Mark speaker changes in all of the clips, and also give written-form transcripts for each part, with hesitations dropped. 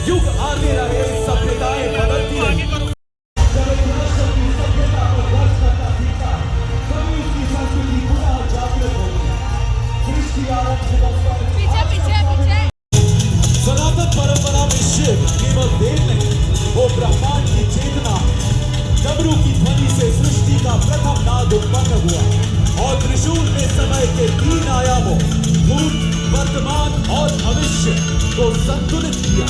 Speaker 1: युग आते रहे, सभ्यताएं बदलती रही। जब एक राष्ट्र की सभ्यता को ध्वस्त करता दिखता, कभी उसकी संस्कृति पुनः जागृत होगी। सृष्टि आरंभ दिवस पर सनातन परंपरा में शिव केवल देव नहीं, वो ब्रह्मांड की चेतना। डमरू की ध्वनि से सृष्टि का प्रथम नाद उत्पन्न हुआ और त्रिशूल ने समय के 3 आयामों भूत, वर्तमान और भविष्य को संतुलित किया।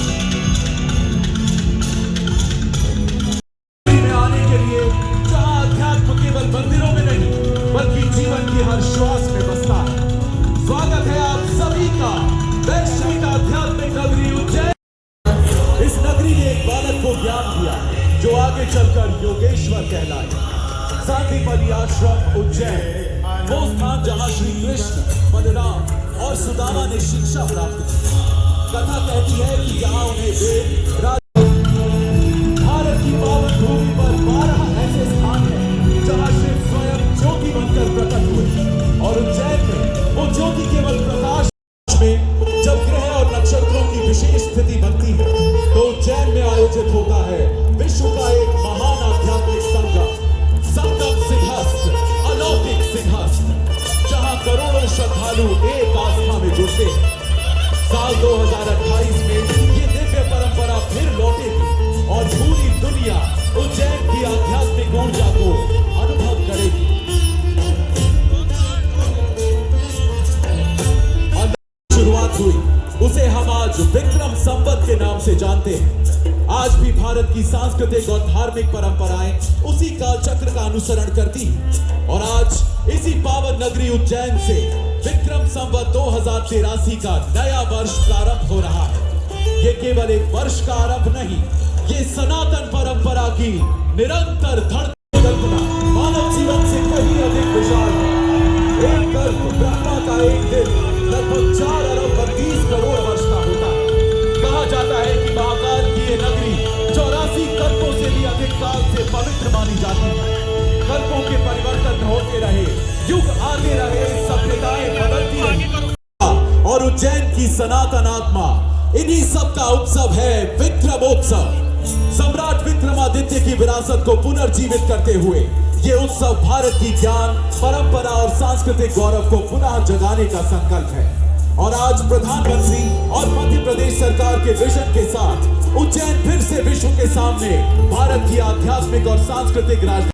Speaker 1: में आने के लिए जहां अध्यात्म केवल मंदिरों में नहीं बल्कि जीवन की हर श्वास में बसता है। स्वागत है आप सभी का वैश्विक आध्यात्मिक नगरी उज्जैन। इस नगरी ने एक बालक को ज्ञान दिया जो आगे चलकर योगेश्वर कहलाए। शांतिपदी आश्रम उज्जैन, वो स्थान जहां श्री कृष्ण, बलराम और सुदामा ने शिक्षा प्राप्त की। कथा कहती है कि जहां उन्हें वेद, भारत की पावन भूमि पर 12 ऐसे स्थान हैं जहां शिव स्वयं ज्योति बनकर प्रकट हुए। और उज्जैन में वो ज्योति केवल प्रकाश में जब ग्रह और नक्षत्रों की विशेष स्थिति बनती है तो उज्जैन में आयोजित होता है विश्व का एक महान आध्यात्मिक संगम सिंहस्थ, अलौकिक सिंहस्थ, जहां करोड़ों श्रद्धालु एक आस्था में जुड़ते हैं। साल 2028 में ये दिव्य परंपरा फिर लौटेगी और पूरी दुनिया उज्जैन की आध्यात्मिक ऊर्जा को अनुभव करेगी। शुरुआत हुई, उसे हम आज विक्रम संवत के नाम से जानते हैं। आज भी भारत की सांस्कृतिक और धार्मिक परंपराएं उसी काल चक्र का अनुसरण करती हैं। और आज इसी पावन नगरी उज्जैन से विक्रम संवत 2083 का नया वर्ष प्रारंभ हो रहा है। ये केवल एक वर्ष का आरंभ नहीं, ये सनातन परंपरा की निरंतर धड़कन कल्पना मानव जीवन से कहीं अधिक विशाल है। एक कल्प ब्रह्मा का एक दिन लगभग 4 अरब 32 करोड़ वर्ष का होता है। कहा जाता है कि महाकाल की ये नगरी 84 कल्पों से भी अधिक काल से पवित्र मानी जाती है। कल्पों के परिवर्तन होते रहे, युग आते रहे, सभ्यताएं बदलती रही। और उज्जैन की सनातन आत्मा, इन्हीं सब का उत्सव है विक्रमोत्सव। सम्राट विक्रमादित्य की विरासत को पुनर्जीवित करते हुए ये उत्सव भारत की ज्ञान, परंपरा और सांस्कृतिक गौरव को पुनः जगाने का संकल्प है। और आज प्रधानमंत्री और मध्य प्रदेश सरकार के विजन के साथ उज्जैन फिर से विश्व के सामने भारत की आध्यात्मिक और सांस्कृतिक राजधानी